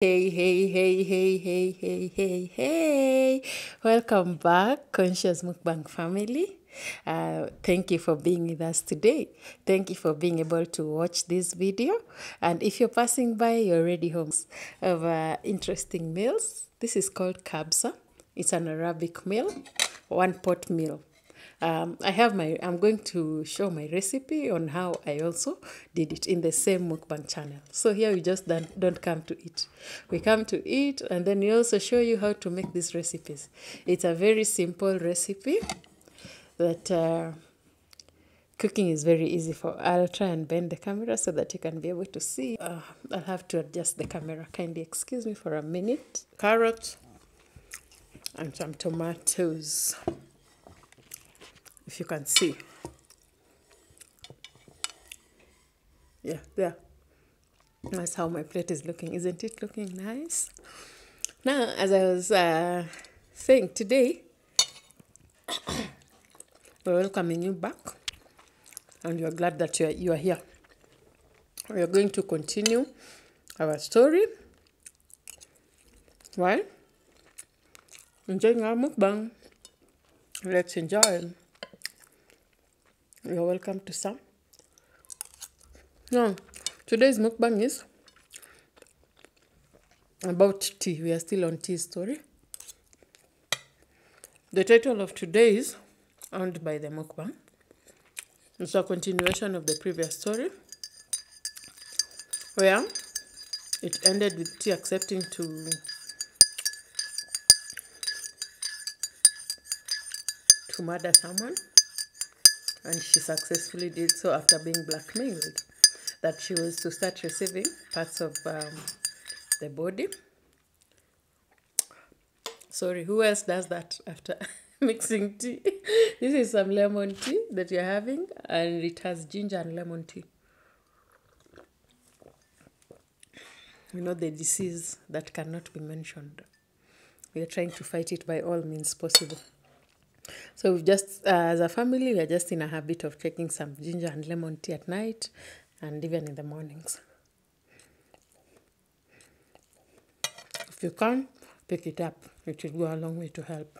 Hey, hey, hey, hey, hey, hey, hey, hey. Welcome back, Conscious Mukbang family. Thank you for being with us today. Thank you for being able to watch this video. And if you're passing by, you're already home of interesting meals. This is called kabsa. It's an Arabic meal, one pot meal. I'm going to show my recipe on how I also did it in the same mukbang channel. So here we just don't come to eat. We come to eat and then we also show you how to make these recipes. It's a very simple recipe that cooking is very easy for. I'll try and bend the camera so that you can be able to see. I'll have to adjust the camera. Kindly excuse me for a minute. Carrot and some tomatoes. If you can see. Yeah, there. That's how my plate is looking. Isn't it looking nice? Now, as I was saying today, we're welcoming you back and we're glad that you are here. We are going to continue our story while enjoying our mukbang. Let's enjoy. You're welcome to some. Now, today's mukbang is about tea. We are still on tea story. The title of today is Owned by the Mukbang. It's a continuation of the previous story where it ended with tea accepting to murder someone, and she successfully did so after being blackmailed that she was to start receiving parts of the body. Sorry, who else does that after mixing tea? This is some lemon tea that you're having, and it has ginger and lemon tea. You know, the disease that cannot be mentioned. We are trying to fight it by all means possible. So we've just, as a family, we are just in a habit of taking some ginger and lemon tea at night and even in the mornings. If you can, pick it up. It will go a long way to help.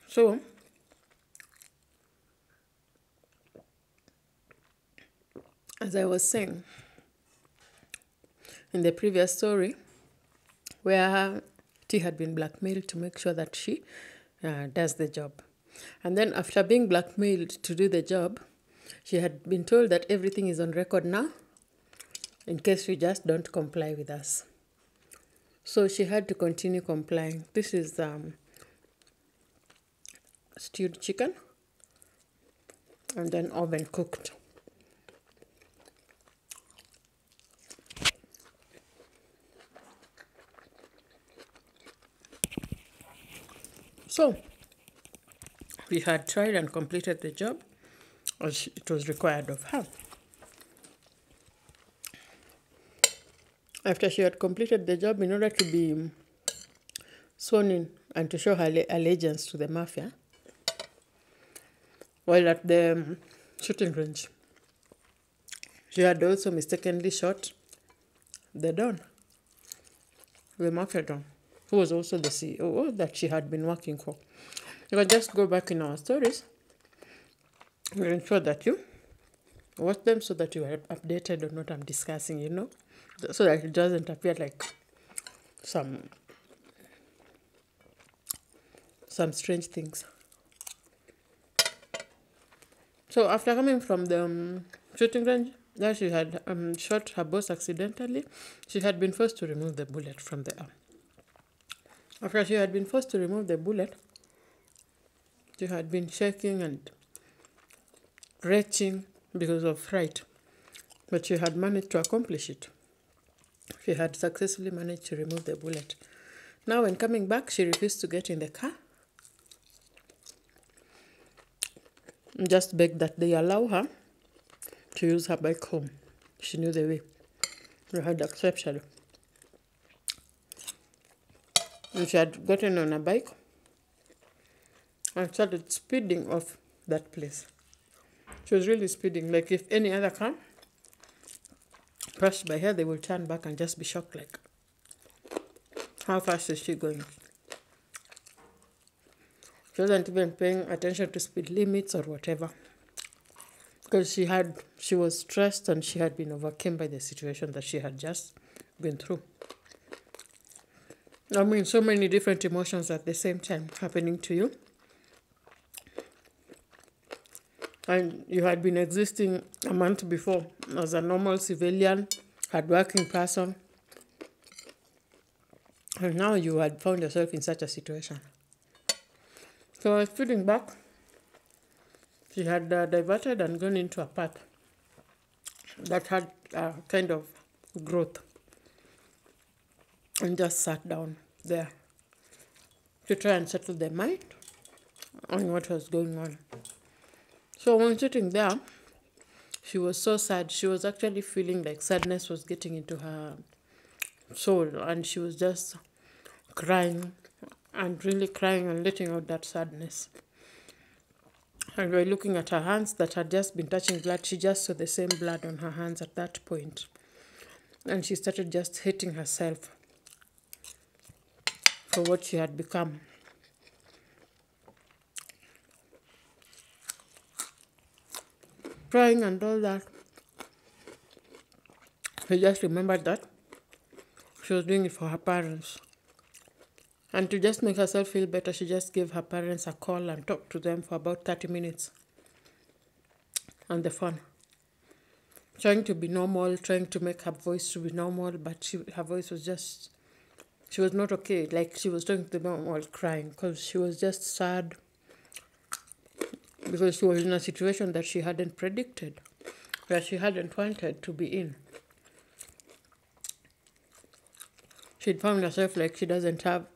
So, as I was saying, in the previous story, where T had been blackmailed to make sure that she does the job. And then after being blackmailed to do the job, she had been told that everything is on record now in case you just don't comply with us. So she had to continue complying. This is stewed chicken and then oven cooked. So we had tried and completed the job as it was required of her. After she had completed the job, in order to be sworn in and to show her allegiance to the Mafia, while at the shooting range, she had also mistakenly shot the Don, the Mafia Don, who was also the CEO that she had been working for. You can just go back in our stories and ensure that you watch them so that you are updated on what I'm discussing, you know, so that it doesn't appear like some strange things. So after coming from the shooting range, that she had shot her boss accidentally, she had been forced to remove the bullet from the arm. After she had been forced to remove the bullet, she had been shaking and retching because of fright, but she had managed to accomplish it. She had successfully managed to remove the bullet. Now when coming back, she refused to get in the car. Just begged that they allow her to use her bike home. She knew the way. They had accepted. And she had gotten on a bike and started speeding off that place. She was really speeding, like if any other car passed by her, they will turn back and just be shocked, like, how fast is she going? She wasn't even paying attention to speed limits or whatever, because she was stressed and she had been overcome by the situation that she had just been through. I mean, so many different emotions at the same time happening to you. And you had been existing a month before as a normal civilian, hardworking person. And now you had found yourself in such a situation. So I was feeling back. She had diverted and gone into a path that had kind of growth, and just sat down there to try and settle their mind on what was going on. So when sitting there, she was so sad. She was actually feeling like sadness was getting into her soul, and she was just crying and really crying and letting out that sadness. And by looking at her hands that had just been touching blood, she just saw the same blood on her hands at that point. And she started just hating herself for what she had become. Crying and all that. She just remembered that she was doing it for her parents. And to just make herself feel better, she just gave her parents a call and talked to them for about 30 minutes on the phone. Trying to be normal, trying to make her voice to be normal, but her voice was just, she was not okay. Like, she was talking to them while crying because she was just sad, because she was in a situation that she hadn't predicted, that she hadn't wanted to be in. She'd found herself like she doesn't have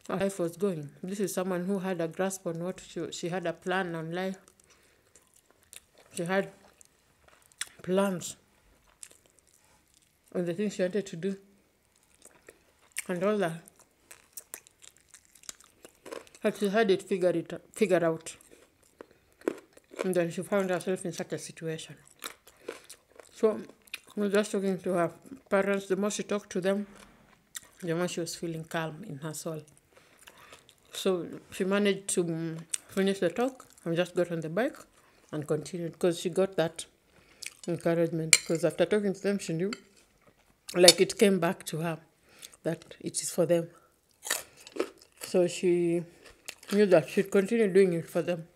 life was going. This is someone who had a grasp on what she had a plan on life. She had plans on the things she wanted to do and all that. But she had it figured out. And then she found herself in such a situation. So, just talking to her parents, the more she talked to them, the more she was feeling calm in her soul. So she managed to finish the talk and just got on the bike and continued, because she got that encouragement. Because after talking to them, she knew, like, it came back to her that it is for them. So she knew that she'd continue doing it for them.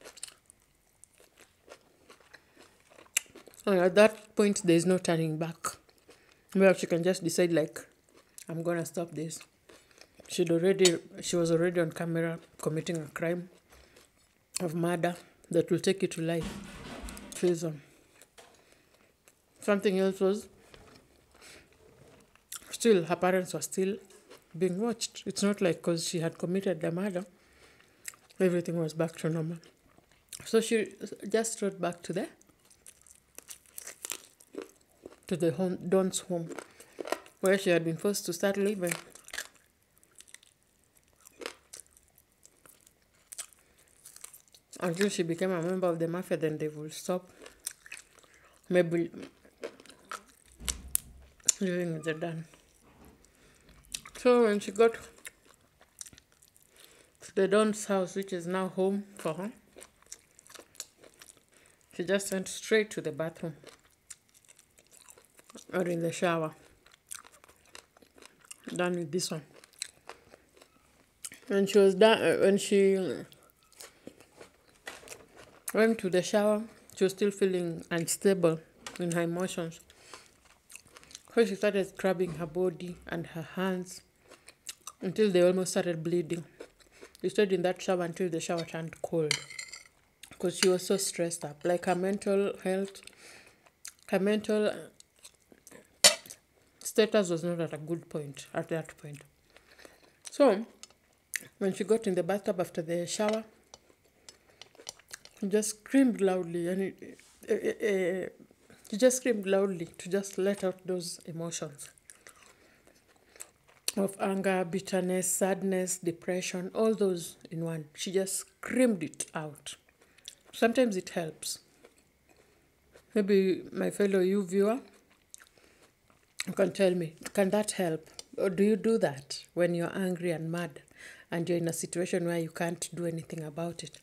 And at that point, there is no turning back. Where she can just decide, like, I'm gonna stop this. She was already on camera committing a crime of murder that will take you to life, prison. Something else was, still, her parents were still being watched. It's not like because she had committed the murder, everything was back to normal. So she just rode back to the Dawn's home, where she had been forced to start living. Until she became a member of the Mafia, then they will stop maybe living with the Dawn. So when she got to the Dawn's house, which is now home for her, she just went straight to the bathroom or in the shower. Done with this one. When she was done, when she went to the shower, she was still feeling unstable in her emotions. So she started scrubbing her body and her hands until they almost started bleeding. She stayed in that shower until the shower turned cold, because she was so stressed up. Like, her mental health, her mental status was not at a good point at that point. So when she got in the bathtub after the shower, she just screamed loudly, and she just screamed loudly to just let out those emotions of anger, bitterness, sadness, depression, all those in one. She just screamed it out. Sometimes it helps. Maybe my fellow you viewer, you can tell me, can that help? Or do you do that when you're angry and mad and you're in a situation where you can't do anything about it?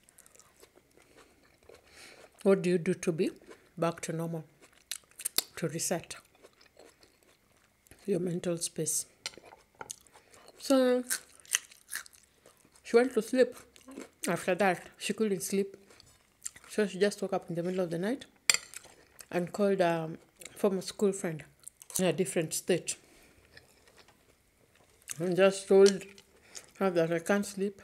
What do you do to be back to normal, to reset your mental space? So she went to sleep. After that, she couldn't sleep. So she just woke up in the middle of the night and called a former school friend in a different state and just told her that I can't sleep.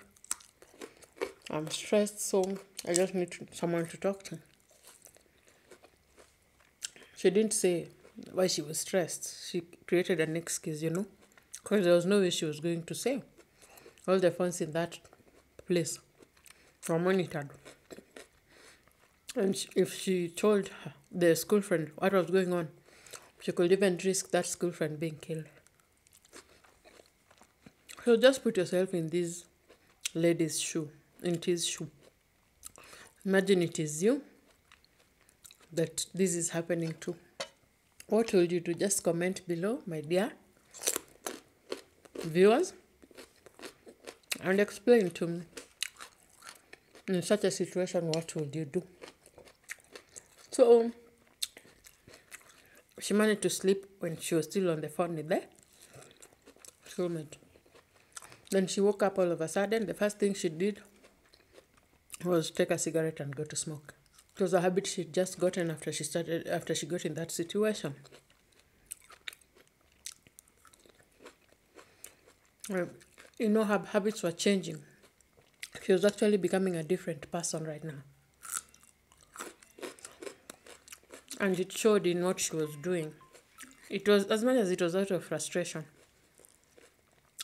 I'm stressed, so I just need someone to talk to. She didn't say why she was stressed. She created an excuse, because there was no way she was going to say. All the phones in that place were monitored. And if she told the school friend what was going on, she could even risk that school friend being killed. So just put yourself in this lady's shoe, in his shoe. Imagine it is you that this is happening to. What will you do? Just comment below, my dear viewers, and explain to me, in such a situation, what would you do? So she managed to sleep when she was still on the phone with the soulmate. Then she woke up all of a sudden. The first thing she did was take a cigarette and go to smoke. It was a habit she'd just gotten after she got in that situation. Her habits were changing. She was actually becoming a different person right now. And it showed in what she was doing. It was as much as it was out of frustration.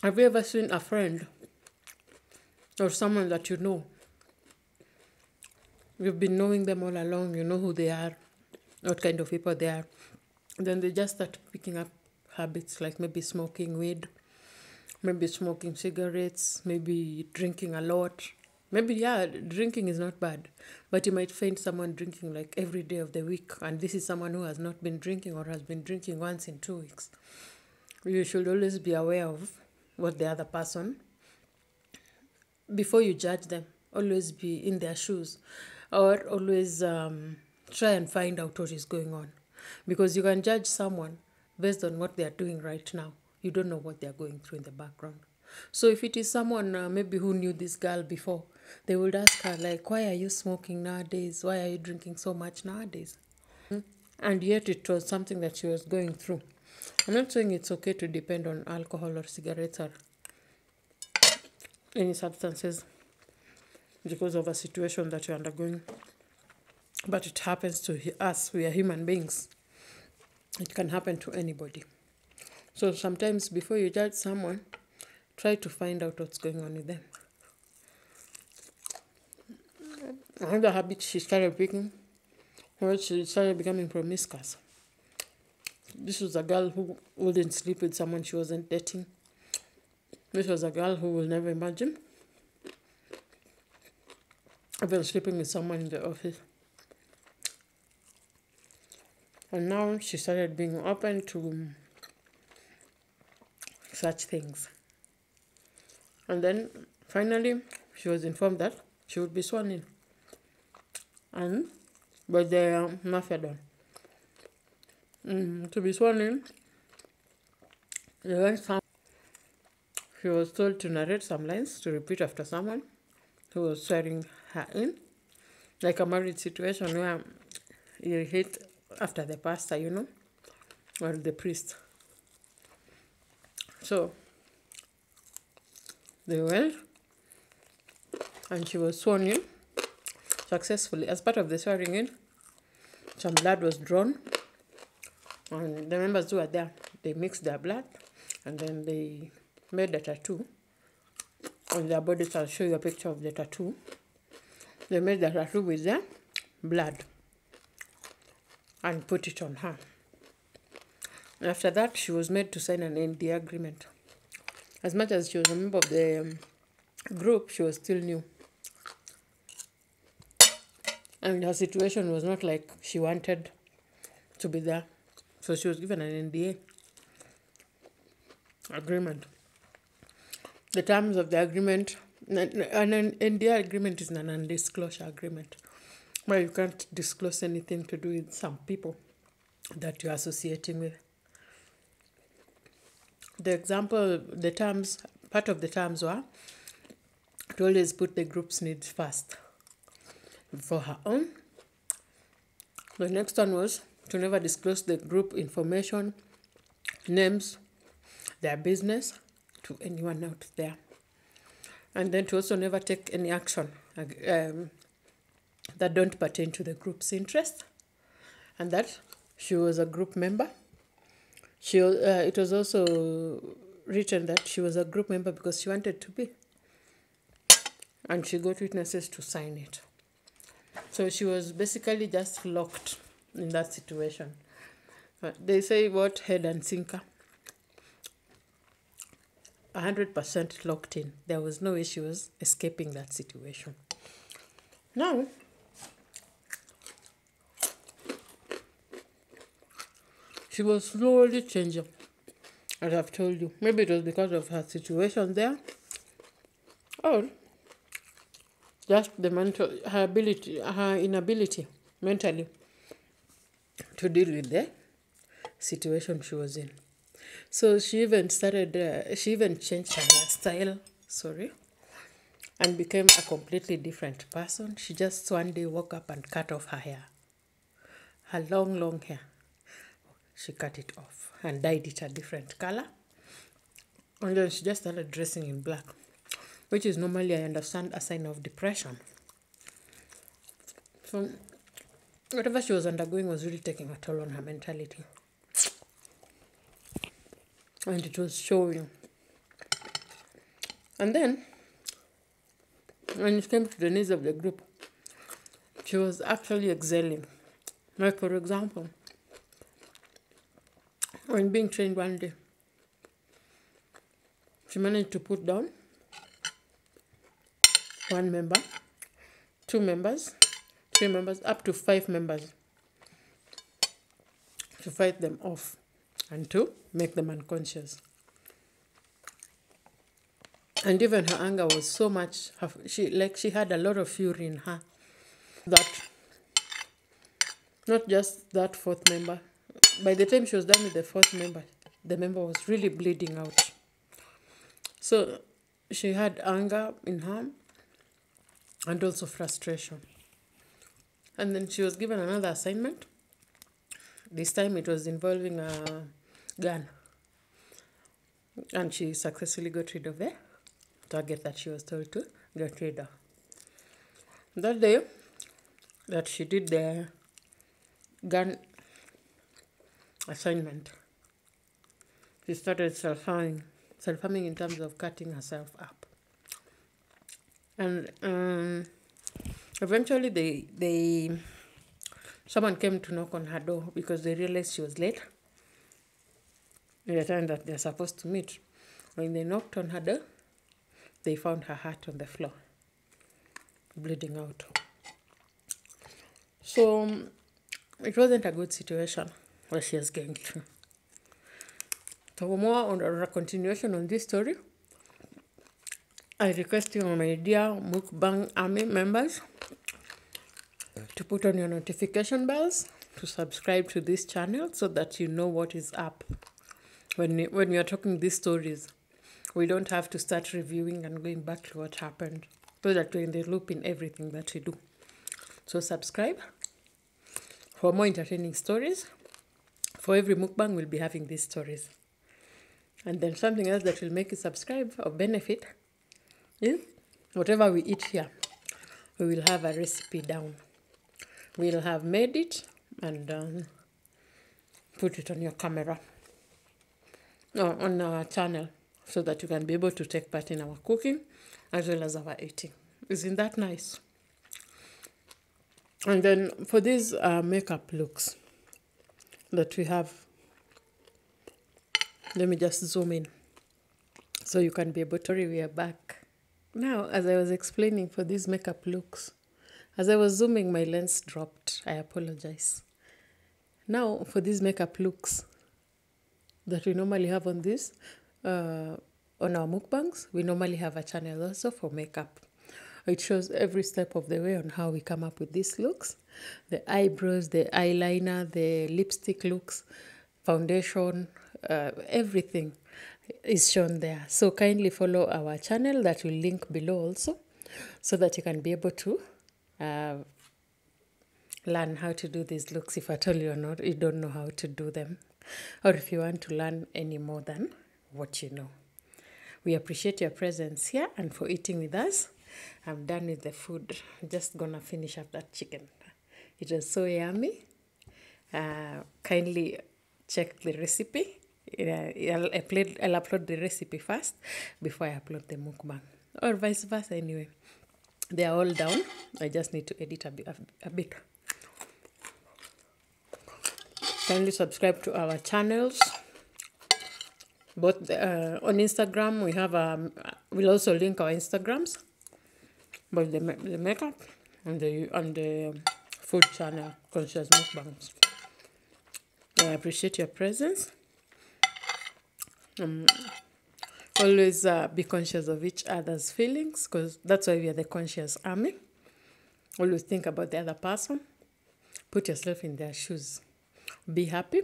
Have you ever seen a friend or someone that you know? You've been knowing them all along, you know who they are, what kind of people they are. Then they just start picking up habits like maybe smoking weed, maybe smoking cigarettes, maybe drinking a lot. Maybe, drinking is not bad, but you might find someone drinking like every day of the week, and this is someone who has not been drinking or has been drinking once in 2 weeks. You should always be aware of what the other person, before you judge them, always be in their shoes, or always try and find out what is going on, because you can judge someone based on what they are doing right now. You don't know what they are going through in the background. So if it is someone maybe who knew this girl before, they would ask her like, why are you smoking nowadays? Why are you drinking so much nowadays? And yet it was something that she was going through. I'm not saying it's okay to depend on alcohol or cigarettes or any substances because of a situation that you're undergoing. But it happens to us. We are human beings. It can happen to anybody. So sometimes before you judge someone, try to find out what's going on with them. Another habit she started picking was she started becoming promiscuous. This was a girl who wouldn't sleep with someone she wasn't dating. This was a girl who will never imagine even sleeping with someone in the office. And now she started being open to such things. And then finally she was informed that she would be sworn in. And by the Mafia don. To be sworn in, she was told to narrate some lines to repeat after someone who was swearing her in, like a married situation where you repeat after the pastor, or the priest. So they went, and she was sworn in successfully. As part of the swearing in, some blood was drawn, and the members who were there, they mixed their blood, and then they made a tattoo on their bodies. I'll show you a picture of the tattoo. They made the tattoo with their blood and put it on her. After that, she was made to sign an NDA agreement. As much as she was a member of the group, she was still new. And her situation was not like she wanted to be there. So she was given an NDA agreement. The terms of the agreement, an NDA agreement is a non-disclosure agreement, where you can't disclose anything to do with some people that you're associating with. The example, the terms, part of the terms were to always put the group's needs first before her own. The next one was to never disclose the group information, names, their business to anyone out there. And then to also never take any action that don't pertain to the group's interest. And that she was a group member. It was also written that she was a group member because she wanted to be. And she got witnesses to sign it. So she was basically just locked in that situation. They say what, head and sinker. 100% locked in. There was no way she was escaping that situation. Now, she was slowly changing, as I've told you. Maybe it was because of her situation there, or just her inability mentally to deal with the situation she was in. So she even changed her hairstyle, and became a completely different person. She just one day woke up and cut off her hair. Her long hair. She cut it off and dyed it a different color. And then she just started dressing in black, which is normally, I understand, a sign of depression. So whatever she was undergoing was really taking a toll on her mentality. And it was showing. And then, when it came to the needs of the group, she was actually excelling. Like, for example, when being trained one day, she managed to put down one member, 2 members, 3 members, up to 5 members, to fight them off and to make them unconscious. And even her anger was so much, she had a lot of fury in her, that not just that 4th member, by the time she was done with the 4th member, the member was really bleeding out. So she had anger in her and also frustration. And then she was given another assignment. This time it was involving a gun. And she successfully got rid of the target that she was told to get rid of. That day that she did the gun assignment, she started self-harming in terms of cutting herself up. And eventually someone came to knock on her door because they realized she was late in the time that they're supposed to meet. When they knocked on her door, they found her heart on the floor, bleeding out. So it wasn't a good situation where she was going through. So more on a continuation on this story, I request you, my dear Mukbang Army members, to put on your notification bells, to subscribe to this channel so that you know what is up. When we are talking these stories, we don't have to start reviewing and going back to what happened, so that we're in the loop in everything that we do. So subscribe for more entertaining stories. For every mukbang, we'll be having these stories. And then something else that will make you subscribe or benefit is whatever we eat here, we will have a recipe down. We'll have made it and put it on your camera, or on our channel, so that you can be able to take part in our cooking as well as our eating. Isn't that nice? And then for these makeup looks that we have, let me just zoom in so you can be able to. We are back. Now, as I was explaining for these makeup looks, as I was zooming, my lens dropped. I apologize. Now, for these makeup looks that we normally have on this, on our mukbangs, we normally have a channel also for makeup. It shows every step of the way on how we come up with these looks. The eyebrows, the eyeliner, the lipstick looks, foundation, everything is shown there. So kindly follow our channel that will link below also, so that you can be able to learn how to do these looks if at all you don't know how to do them, or if you want to learn any more than what you know. We appreciate your presence here and for eating with us. I'm done with the food. I'm just gonna finish up that chicken. It was so yummy. Kindly check the recipe. I'll upload the recipe first before I upload the mukbang, or vice versa. Anyway, they are all down. I just need to edit a bit. Kindly subscribe to our channels. Both on Instagram, we have we'll also link our Instagrams, both the makeup and the food channel, Conscious Mukbangs. I appreciate your presence. Always be conscious of each other's feelings, because that's why we are the conscious army. Always think about the other person. Put yourself in their shoes. Be happy,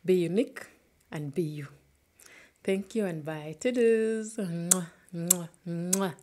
be unique, and be you. Thank you and bye. Toodles. Mwah, mwah, mwah.